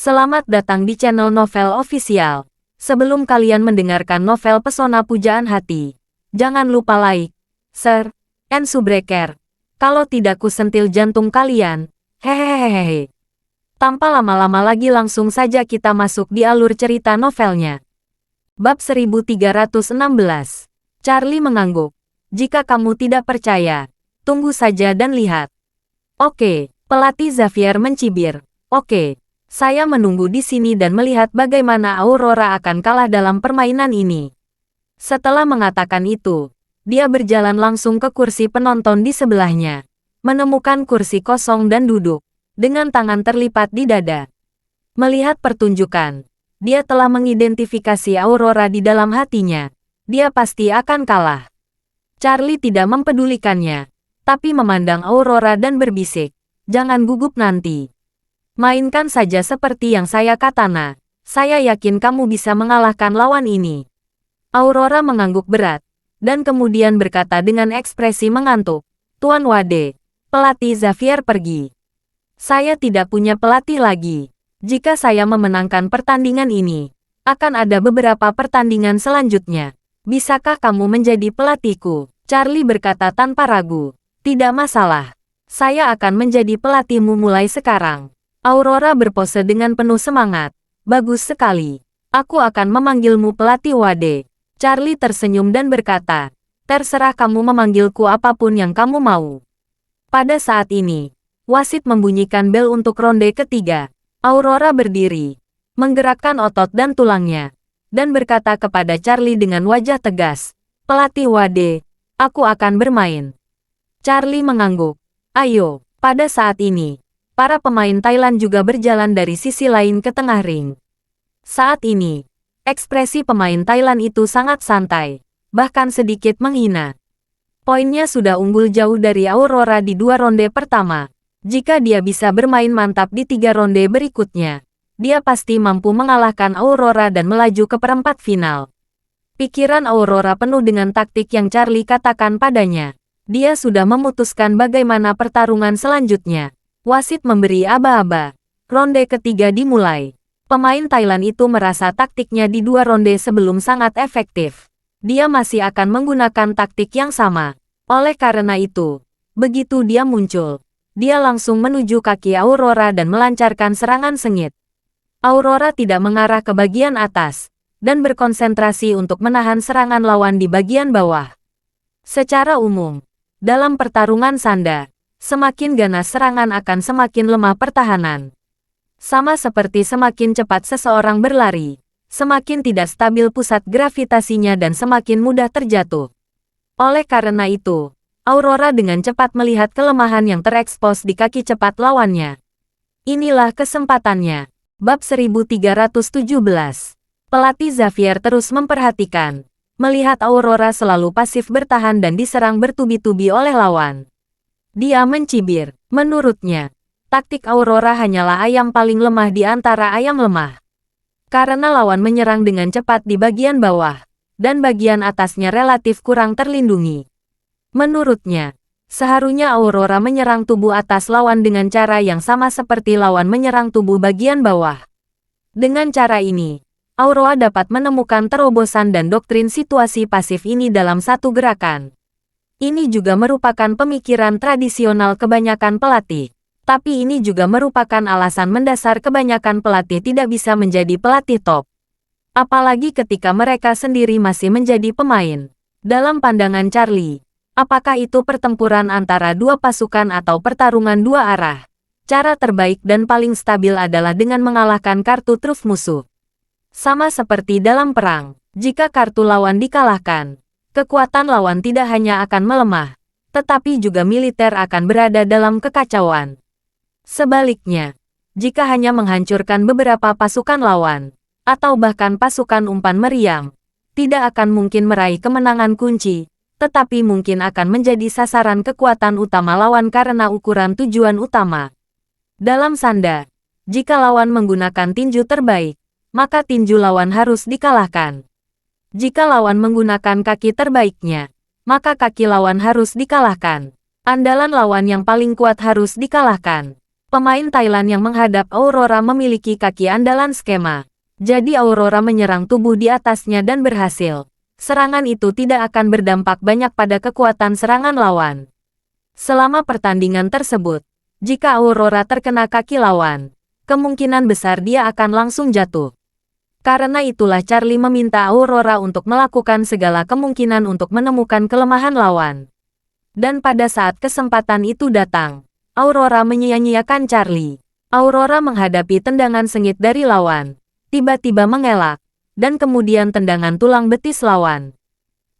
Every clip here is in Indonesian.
Selamat datang di channel Novel Official. Sebelum kalian mendengarkan novel Pesona Pujaan Hati, jangan lupa like, share, and subscribe. Kalau tidak ku sentil jantung kalian. Hehehehe. Tanpa lama-lama lagi langsung saja kita masuk di alur cerita novelnya. Bab 1316. Charlie mengangguk. Jika kamu tidak percaya, tunggu saja dan lihat. Oke, pelatih Xavier mencibir. Oke. Saya menunggu di sini dan melihat bagaimana Aurora akan kalah dalam permainan ini. Setelah mengatakan itu, dia berjalan langsung ke kursi penonton di sebelahnya. Menemukan kursi kosong dan duduk, dengan tangan terlipat di dada. Melihat pertunjukan, dia telah mengidentifikasi Aurora di dalam hatinya. Dia pasti akan kalah. Charlie tidak mempedulikannya, tapi memandang Aurora dan berbisik, "Jangan gugup nanti. Mainkan saja seperti yang saya katakan. Saya yakin kamu bisa mengalahkan lawan ini." Aurora mengangguk berat, dan kemudian berkata dengan ekspresi mengantuk, "Tuan Wade, pelatih Xavier pergi. Saya tidak punya pelatih lagi. Jika saya memenangkan pertandingan ini, akan ada beberapa pertandingan selanjutnya. Bisakah kamu menjadi pelatihku?" Charlie berkata tanpa ragu, "Tidak masalah. Saya akan menjadi pelatihmu mulai sekarang." Aurora berpose dengan penuh semangat. "Bagus sekali. Aku akan memanggilmu pelatih Wade." Charlie tersenyum dan berkata, "Terserah kamu memanggilku apapun yang kamu mau." Pada saat ini, wasit membunyikan bel untuk ronde ketiga. Aurora berdiri, menggerakkan otot dan tulangnya, dan berkata kepada Charlie dengan wajah tegas, "Pelatih Wade, aku akan bermain." Charlie mengangguk. "Ayo." Pada saat ini, para pemain Thailand juga berjalan dari sisi lain ke tengah ring. Saat ini, ekspresi pemain Thailand itu sangat santai, bahkan sedikit menghina. Poinnya sudah unggul jauh dari Aurora di 2 ronde pertama. Jika dia bisa bermain mantap di 3 ronde berikutnya, dia pasti mampu mengalahkan Aurora dan melaju ke perempat final. Pikiran Aurora penuh dengan taktik yang Charlie katakan padanya. Dia sudah memutuskan bagaimana pertarungan selanjutnya. Wasit memberi aba-aba. Ronde ketiga dimulai. Pemain Thailand itu merasa taktiknya di 2 ronde sebelum sangat efektif. Dia masih akan menggunakan taktik yang sama. Oleh karena itu, begitu dia muncul, dia langsung menuju kaki Aurora dan melancarkan serangan sengit. Aurora tidak mengarah ke bagian atas, dan berkonsentrasi untuk menahan serangan lawan di bagian bawah. Secara umum, dalam pertarungan sanda, semakin ganas serangan akan semakin lemah pertahanan. Sama seperti semakin cepat seseorang berlari, semakin tidak stabil pusat gravitasinya dan semakin mudah terjatuh. Oleh karena itu, Aurora dengan cepat melihat kelemahan yang terekspos di kaki cepat lawannya. Inilah kesempatannya. Bab 1317. Pelatih Xavier terus memperhatikan, melihat Aurora selalu pasif bertahan dan diserang bertubi-tubi oleh lawan. Dia mencibir. Menurutnya, taktik Aurora hanyalah ayam paling lemah di antara ayam lemah. Karena lawan menyerang dengan cepat di bagian bawah, dan bagian atasnya relatif kurang terlindungi. Menurutnya, seharusnya Aurora menyerang tubuh atas lawan dengan cara yang sama seperti lawan menyerang tubuh bagian bawah. Dengan cara ini, Aurora dapat menemukan terobosan dan doktrin situasi pasif ini dalam satu gerakan. Ini juga merupakan pemikiran tradisional kebanyakan pelatih. Tapi ini juga merupakan alasan mendasar kebanyakan pelatih tidak bisa menjadi pelatih top. Apalagi ketika mereka sendiri masih menjadi pemain. Dalam pandangan Charlie, apakah itu pertempuran antara 2 pasukan atau pertarungan 2 arah? Cara terbaik dan paling stabil adalah dengan mengalahkan kartu truf musuh. Sama seperti dalam perang, jika kartu lawan dikalahkan, kekuatan lawan tidak hanya akan melemah, tetapi juga militer akan berada dalam kekacauan. Sebaliknya, jika hanya menghancurkan beberapa pasukan lawan, atau bahkan pasukan umpan meriam, tidak akan mungkin meraih kemenangan kunci, tetapi mungkin akan menjadi sasaran kekuatan utama lawan karena ukuran tujuan utama. Dalam sanda, jika lawan menggunakan tinju terbaik, maka tinju lawan harus dikalahkan. Jika lawan menggunakan kaki terbaiknya, maka kaki lawan harus dikalahkan. Andalan lawan yang paling kuat harus dikalahkan. Pemain Thailand yang menghadap Aurora memiliki kaki andalan skema. Jadi Aurora menyerang tubuh di atasnya dan berhasil. Serangan itu tidak akan berdampak banyak pada kekuatan serangan lawan. Selama pertandingan tersebut, jika Aurora terkena kaki lawan, kemungkinan besar dia akan langsung jatuh. Karena itulah Charlie meminta Aurora untuk melakukan segala kemungkinan untuk menemukan kelemahan lawan. Dan pada saat kesempatan itu datang, Aurora menyia-nyiakan Charlie. Aurora menghadapi tendangan sengit dari lawan, tiba-tiba mengelak, dan kemudian tendangan tulang betis lawan.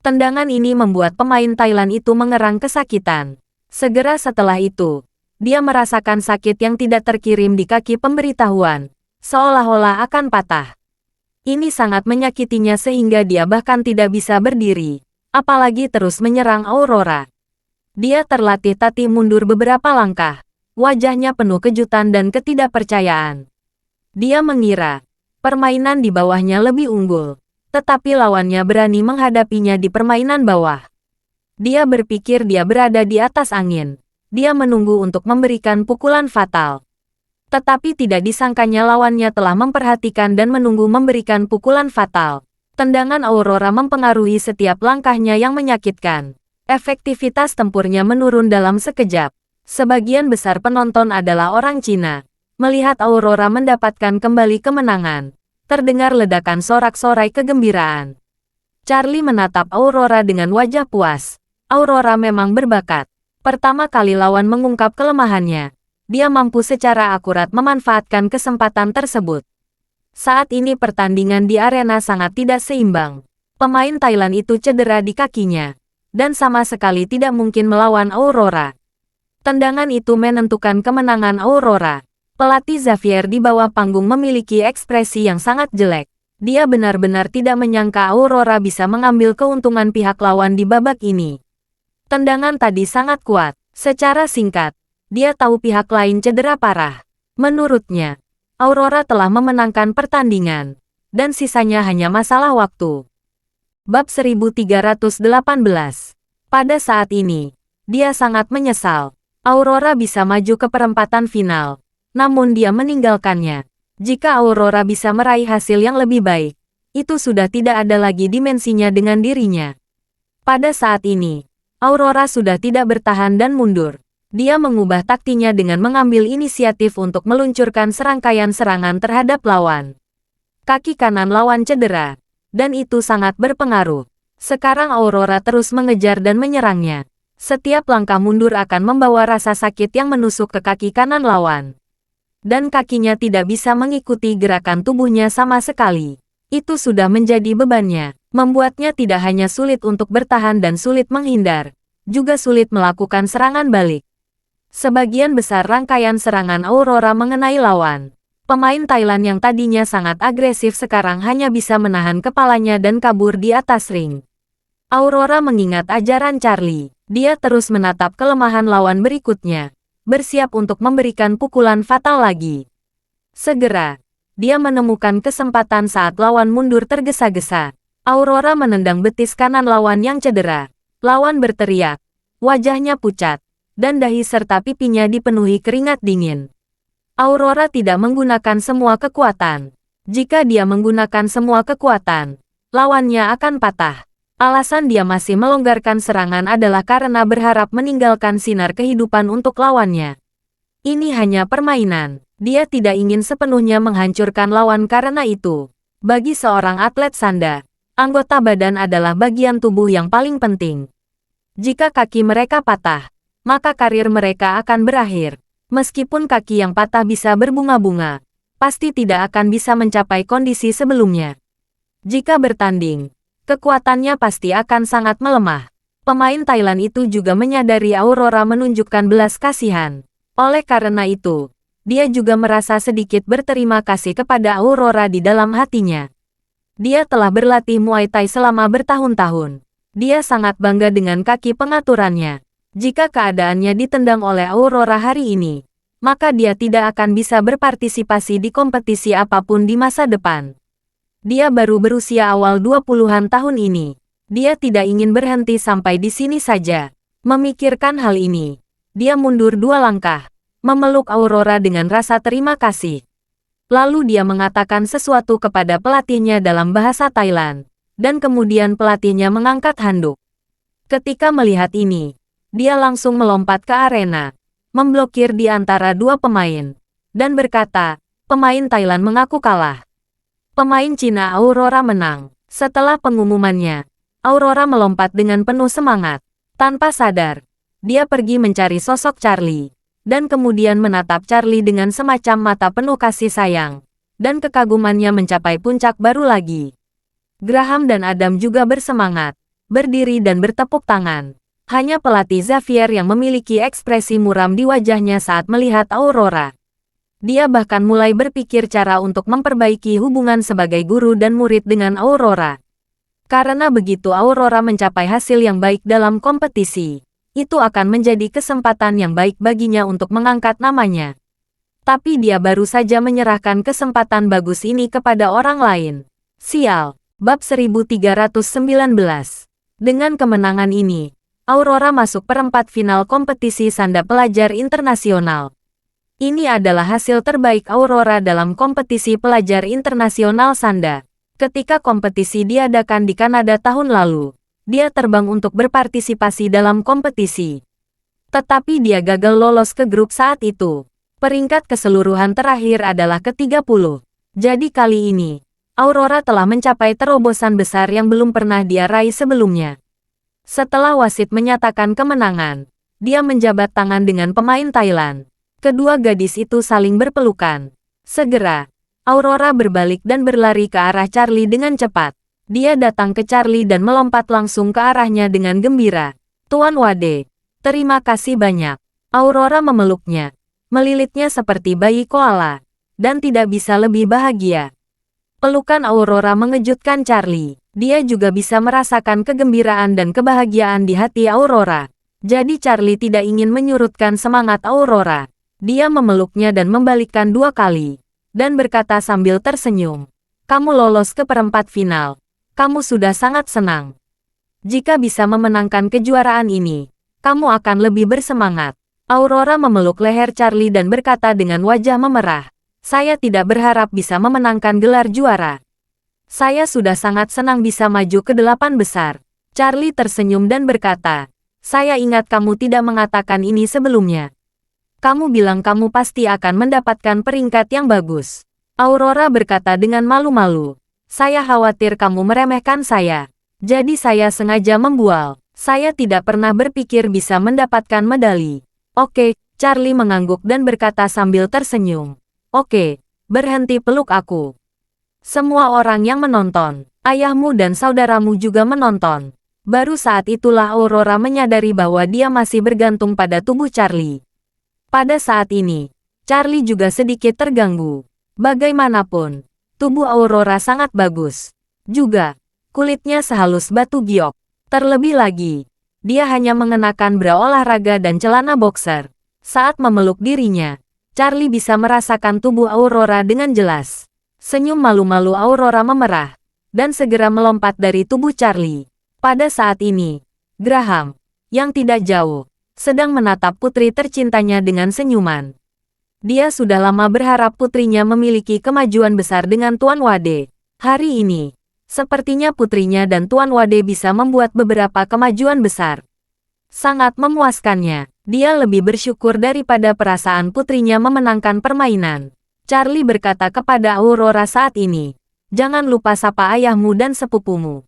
Tendangan ini membuat pemain Thailand itu mengerang kesakitan. Segera setelah itu, dia merasakan sakit yang tidak terkirim di kaki pemberitahuan, seolah-olah akan patah. Ini sangat menyakitinya sehingga dia bahkan tidak bisa berdiri, apalagi terus menyerang Aurora. Dia terlatih-tatih mundur beberapa langkah, wajahnya penuh kejutan dan ketidakpercayaan. Dia mengira permainan di bawahnya lebih unggul, tetapi lawannya berani menghadapinya di permainan bawah. Dia berpikir dia berada di atas angin. Dia menunggu untuk memberikan pukulan fatal. Tetapi tidak disangkanya lawannya telah memperhatikan dan menunggu memberikan pukulan fatal. Tendangan Aurora mempengaruhi setiap langkahnya yang menyakitkan. Efektivitas tempurnya menurun dalam sekejap. Sebagian besar penonton adalah orang Cina. Melihat Aurora mendapatkan kembali kemenangan, terdengar ledakan sorak-sorai kegembiraan. Charlie menatap Aurora dengan wajah puas. Aurora memang berbakat. Pertama kali lawan mengungkap kelemahannya, dia mampu secara akurat memanfaatkan kesempatan tersebut. Saat ini pertandingan di arena sangat tidak seimbang. Pemain Thailand itu cedera di kakinya, dan sama sekali tidak mungkin melawan Aurora. Tendangan itu menentukan kemenangan Aurora. Pelatih Xavier di bawah panggung memiliki ekspresi yang sangat jelek. Dia benar-benar tidak menyangka Aurora bisa mengambil keuntungan pihak lawan di babak ini. Tendangan tadi sangat kuat. Secara singkat, dia tahu pihak lain cedera parah. Menurutnya, Aurora telah memenangkan pertandingan, dan sisanya hanya masalah waktu. Bab 1318. Pada saat ini, dia sangat menyesal. Aurora bisa maju ke perempatan final, namun dia meninggalkannya. Jika Aurora bisa meraih hasil yang lebih baik, itu sudah tidak ada lagi dimensinya dengan dirinya. Pada saat ini, Aurora sudah tidak bertahan dan mundur. Dia mengubah taktinya dengan mengambil inisiatif untuk meluncurkan serangkaian serangan terhadap lawan. Kaki kanan lawan cedera, dan itu sangat berpengaruh. Sekarang Aurora terus mengejar dan menyerangnya. Setiap langkah mundur akan membawa rasa sakit yang menusuk ke kaki kanan lawan. Dan kakinya tidak bisa mengikuti gerakan tubuhnya sama sekali. Itu sudah menjadi bebannya, membuatnya tidak hanya sulit untuk bertahan dan sulit menghindar, juga sulit melakukan serangan balik. Sebagian besar rangkaian serangan Aurora mengenai lawan. Pemain Thailand yang tadinya sangat agresif sekarang hanya bisa menahan kepalanya dan kabur di atas ring. Aurora mengingat ajaran Charlie. Dia terus menatap kelemahan lawan berikutnya, bersiap untuk memberikan pukulan fatal lagi. Segera, dia menemukan kesempatan saat lawan mundur tergesa-gesa. Aurora menendang betis kanan lawan yang cedera. Lawan berteriak, wajahnya pucat, dan dahi serta pipinya dipenuhi keringat dingin. Aurora tidak menggunakan semua kekuatan. Jika dia menggunakan semua kekuatan, lawannya akan patah. Alasan dia masih melonggarkan serangan adalah karena berharap meninggalkan sinar kehidupan untuk lawannya. Ini hanya permainan. Dia tidak ingin sepenuhnya menghancurkan lawan karena itu. Bagi seorang atlet sanda, anggota badan adalah bagian tubuh yang paling penting. Jika kaki mereka patah, maka karir mereka akan berakhir. Meskipun kaki yang patah bisa berbunga-bunga, pasti tidak akan bisa mencapai kondisi sebelumnya. Jika bertanding, kekuatannya pasti akan sangat melemah. Pemain Thailand itu juga menyadari Aurora menunjukkan belas kasihan. Oleh karena itu, dia juga merasa sedikit berterima kasih kepada Aurora di dalam hatinya. Dia telah berlatih Muay Thai selama bertahun-tahun. Dia sangat bangga dengan kaki pengaturannya. Jika keadaannya ditendang oleh Aurora hari ini, maka dia tidak akan bisa berpartisipasi di kompetisi apapun di masa depan. Dia baru berusia awal 20-an tahun ini. Dia tidak ingin berhenti sampai di sini saja. Memikirkan hal ini, dia mundur 2 langkah. memeluk Aurora dengan rasa terima kasih. Lalu dia mengatakan sesuatu kepada pelatihnya dalam bahasa Thailand, dan kemudian pelatihnya mengangkat handuk. Ketika melihat ini, dia langsung melompat ke arena, memblokir di antara dua pemain, dan berkata, pemain Thailand mengaku kalah. Pemain Cina Aurora menang. Setelah pengumumannya, Aurora melompat dengan penuh semangat. Tanpa sadar, dia pergi mencari sosok Charlie, dan kemudian menatap Charlie dengan semacam mata penuh kasih sayang, dan kekagumannya mencapai puncak baru lagi. Graham dan Adam juga bersemangat, berdiri dan bertepuk tangan. Hanya pelatih Xavier yang memiliki ekspresi muram di wajahnya saat melihat Aurora. Dia bahkan mulai berpikir cara untuk memperbaiki hubungan sebagai guru dan murid dengan Aurora. Karena begitu Aurora mencapai hasil yang baik dalam kompetisi, itu akan menjadi kesempatan yang baik baginya untuk mengangkat namanya. Tapi dia baru saja menyerahkan kesempatan bagus ini kepada orang lain. Sial. Bab 1319. Dengan kemenangan ini, Aurora masuk perempat final kompetisi Sanda Pelajar Internasional. Ini adalah hasil terbaik Aurora dalam kompetisi pelajar internasional Sanda. Ketika kompetisi diadakan di Kanada tahun lalu, dia terbang untuk berpartisipasi dalam kompetisi. Tetapi dia gagal lolos ke grup saat itu. Peringkat keseluruhan terakhir adalah ke-30. Jadi kali ini, Aurora telah mencapai terobosan besar yang belum pernah dia raih sebelumnya. Setelah wasit menyatakan kemenangan, dia menjabat tangan dengan pemain Thailand. Kedua gadis itu saling berpelukan. Segera, Aurora berbalik dan berlari ke arah Charlie dengan cepat. Dia datang ke Charlie dan melompat langsung ke arahnya dengan gembira. Tuan Wade, terima kasih banyak. Aurora memeluknya, melilitnya seperti bayi koala, dan tidak bisa lebih bahagia. Pelukan Aurora mengejutkan Charlie. Dia juga bisa merasakan kegembiraan dan kebahagiaan di hati Aurora. Jadi Charlie tidak ingin menyurutkan semangat Aurora. Dia memeluknya dan membalikkan 2 kali. Dan berkata sambil tersenyum, kamu lolos ke perempat final. Kamu sudah sangat senang. Jika bisa memenangkan kejuaraan ini, kamu akan lebih bersemangat. Aurora memeluk leher Charlie dan berkata dengan wajah memerah. Saya tidak berharap bisa memenangkan gelar juara. Saya sudah sangat senang bisa maju ke 8 besar. Charlie tersenyum dan berkata, saya ingat kamu tidak mengatakan ini sebelumnya. Kamu bilang kamu pasti akan mendapatkan peringkat yang bagus. Aurora berkata dengan malu-malu. Saya khawatir kamu meremehkan saya. Jadi saya sengaja membual. Saya tidak pernah berpikir bisa mendapatkan medali. Oke, Charlie mengangguk dan berkata sambil tersenyum. Oke, berhenti peluk aku. Semua orang yang menonton, ayahmu dan saudaramu juga menonton. Baru saat itulah Aurora menyadari bahwa dia masih bergantung pada tubuh Charlie. Pada saat ini, Charlie juga sedikit terganggu. Bagaimanapun, tubuh Aurora sangat bagus. Juga, kulitnya sehalus batu giok. Terlebih lagi, dia hanya mengenakan bra olahraga dan celana boxer. Saat memeluk dirinya, Charlie bisa merasakan tubuh Aurora dengan jelas. Senyum malu-malu Aurora memerah, dan segera melompat dari tubuh Charlie. Pada saat ini, Graham, yang tidak jauh, sedang menatap putri tercintanya dengan senyuman. Dia sudah lama berharap putrinya memiliki kemajuan besar dengan Tuan Wade. Hari ini, sepertinya putrinya dan Tuan Wade bisa membuat beberapa kemajuan besar. Sangat memuaskannya. Dia lebih bersyukur daripada perasaan putrinya memenangkan permainan. Charlie berkata kepada Aurora saat ini, jangan lupa sapa ayahmu dan sepupumu.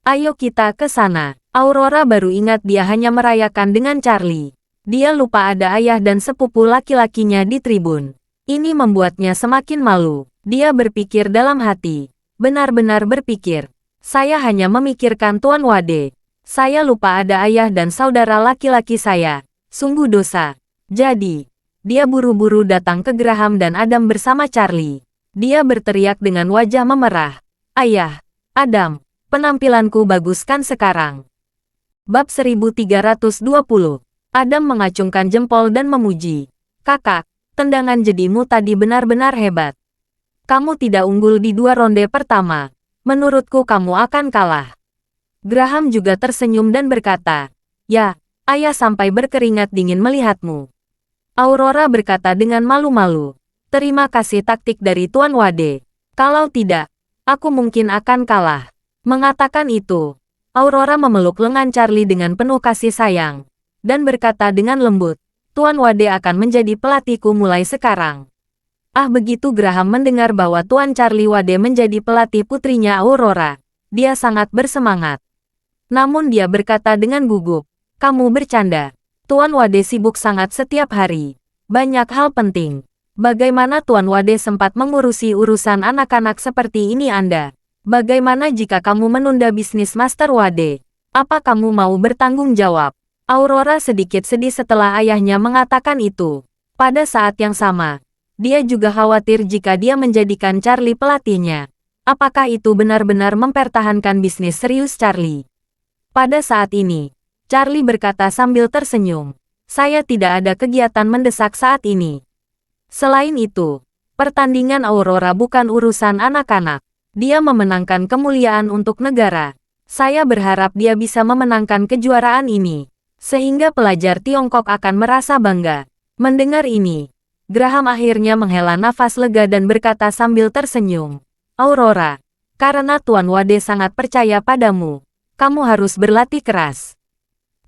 Ayo kita ke sana. Aurora baru ingat dia hanya merayakan dengan Charlie. Dia lupa ada ayah dan sepupu laki-lakinya di tribun. Ini membuatnya semakin malu. Dia berpikir dalam hati. Benar-benar berpikir. Saya hanya memikirkan Tuan Wade. Saya lupa ada ayah dan saudara laki-laki saya. Sungguh dosa. Jadi, dia buru-buru datang ke Graham dan Adam bersama Charlie. Dia berteriak dengan wajah memerah. Ayah, Adam, penampilanku bagus kan sekarang? Bab 1320. Adam mengacungkan jempol dan memuji. Kakak, tendangan jedimu tadi benar-benar hebat. Kamu tidak unggul di 2 ronde pertama. Menurutku kamu akan kalah. Graham juga tersenyum dan berkata, ya, ayah sampai berkeringat dingin melihatmu. Aurora berkata dengan malu-malu. Terima kasih taktik dari Tuan Wade. Kalau tidak, aku mungkin akan kalah. Mengatakan itu, Aurora memeluk lengan Charlie dengan penuh kasih sayang. Dan berkata dengan lembut, Tuan Wade akan menjadi pelatihku mulai sekarang. Begitu Graham mendengar bahwa Tuan Charlie Wade menjadi pelatih putrinya Aurora. Dia sangat bersemangat. Namun dia berkata dengan gugup, kamu bercanda. Tuan Wade sibuk sangat setiap hari. Banyak hal penting. Bagaimana Tuan Wade sempat mengurusi urusan anak-anak seperti ini Anda? Bagaimana jika kamu menunda bisnis Master Wade? Apa kamu mau bertanggung jawab? Aurora sedikit sedih setelah ayahnya mengatakan itu. Pada saat yang sama, dia juga khawatir jika dia menjadikan Charlie pelatihnya. Apakah itu benar-benar mempertahankan bisnis serius Charlie? Pada saat ini, Charlie berkata sambil tersenyum. Saya tidak ada kegiatan mendesak saat ini. Selain itu, pertandingan Aurora bukan urusan anak-anak. Dia memenangkan kemuliaan untuk negara. Saya berharap dia bisa memenangkan kejuaraan ini, sehingga pelajar Tiongkok akan merasa bangga. Mendengar ini, Graham akhirnya menghela nafas lega dan berkata sambil tersenyum, Aurora, karena Tuan Wade sangat percaya padamu, kamu harus berlatih keras.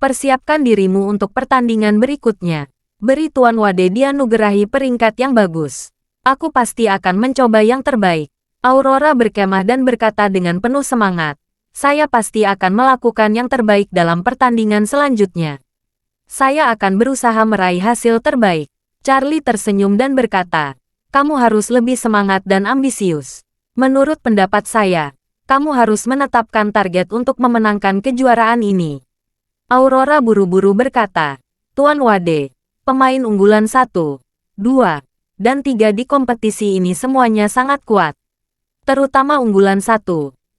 Persiapkan dirimu untuk pertandingan berikutnya. Beri Tuan Wade dianugerahi peringkat yang bagus. Aku pasti akan mencoba yang terbaik. Aurora berkemah dan berkata dengan penuh semangat, saya pasti akan melakukan yang terbaik dalam pertandingan selanjutnya. Saya akan berusaha meraih hasil terbaik. Charlie tersenyum dan berkata, kamu harus lebih semangat dan ambisius. Menurut pendapat saya, kamu harus menetapkan target untuk memenangkan kejuaraan ini. Aurora buru-buru berkata, Tuan Wade, pemain unggulan 1, 2, dan 3 di kompetisi ini semuanya sangat kuat. Terutama unggulan 1,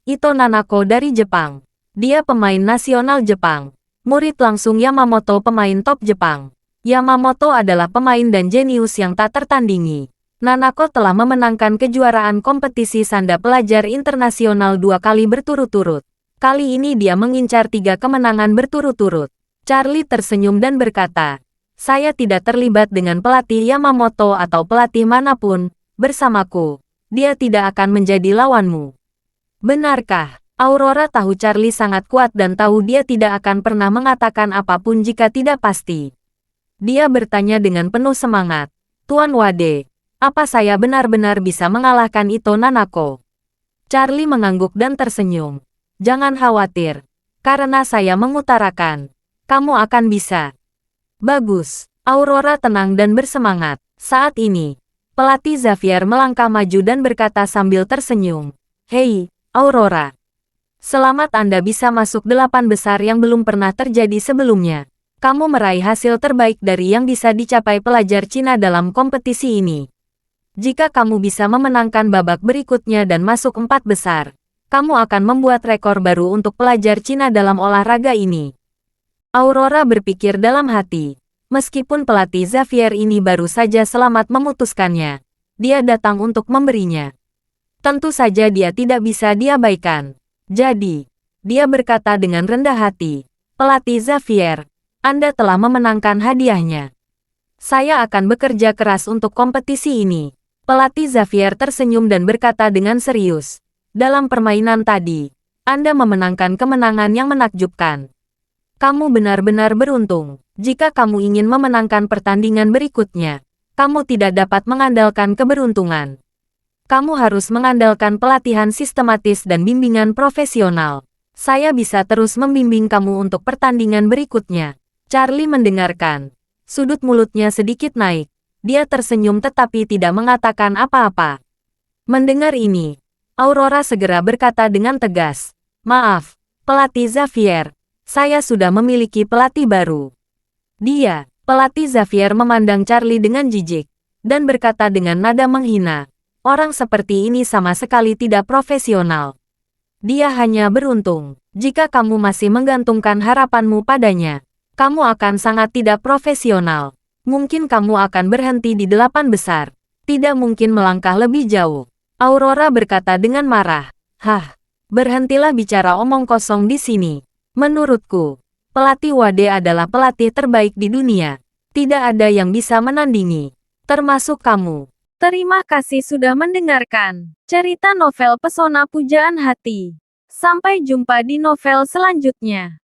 Ito Nanako dari Jepang. Dia pemain nasional Jepang. Murid langsung Yamamoto pemain top Jepang. Yamamoto adalah pemain dan jenius yang tak tertandingi. Nanako telah memenangkan kejuaraan kompetisi sanda pelajar internasional 2 kali berturut-turut. Kali ini dia mengincar 3 kemenangan berturut-turut. Charlie tersenyum dan berkata, saya tidak terlibat dengan pelatih Yamamoto atau pelatih manapun. Bersamaku, dia tidak akan menjadi lawanmu. Benarkah? Aurora tahu Charlie sangat kuat dan tahu dia tidak akan pernah mengatakan apapun jika tidak pasti. Dia bertanya dengan penuh semangat, Tuan Wade, apa saya benar-benar bisa mengalahkan Ito Nanako? Charlie mengangguk dan tersenyum. Jangan khawatir, karena saya mengutarakan, kamu akan bisa. Bagus, Aurora tenang dan bersemangat. Saat ini, pelatih Xavier melangkah maju dan berkata sambil tersenyum, Hei, Aurora. Selamat Anda bisa masuk 8 besar yang belum pernah terjadi sebelumnya. Kamu meraih hasil terbaik dari yang bisa dicapai pelajar Cina dalam kompetisi ini. Jika kamu bisa memenangkan babak berikutnya dan masuk 4 besar, kamu akan membuat rekor baru untuk pelajar Cina dalam olahraga ini. Aurora berpikir dalam hati, meskipun pelatih Xavier ini baru saja selamat memutuskannya, dia datang untuk memberinya. Tentu saja dia tidak bisa diabaikan. Jadi, dia berkata dengan rendah hati, pelatih Xavier, Anda telah memenangkan hadiahnya. Saya akan bekerja keras untuk kompetisi ini. Pelatih Xavier tersenyum dan berkata dengan serius, dalam permainan tadi, Anda memenangkan kemenangan yang menakjubkan. Kamu benar-benar beruntung. Jika kamu ingin memenangkan pertandingan berikutnya, kamu tidak dapat mengandalkan keberuntungan. Kamu harus mengandalkan pelatihan sistematis dan bimbingan profesional. Saya bisa terus membimbing kamu untuk pertandingan berikutnya. Charlie mendengarkan. Sudut mulutnya sedikit naik. Dia tersenyum tetapi tidak mengatakan apa-apa. Mendengar ini, Aurora segera berkata dengan tegas, maaf, pelatih Xavier, saya sudah memiliki pelatih baru. Dia, pelatih Xavier memandang Charlie dengan jijik, dan berkata dengan nada menghina, orang seperti ini sama sekali tidak profesional. Dia hanya beruntung, jika kamu masih menggantungkan harapanmu padanya. Kamu akan sangat tidak profesional. Mungkin kamu akan berhenti di 8 besar. Tidak mungkin melangkah lebih jauh. Aurora berkata dengan marah. Hah, berhentilah bicara omong kosong di sini. Menurutku, pelatih Wade adalah pelatih terbaik di dunia. Tidak ada yang bisa menandingi, termasuk kamu. Terima kasih sudah mendengarkan cerita novel Pesona Pujaan Hati. Sampai jumpa di novel selanjutnya.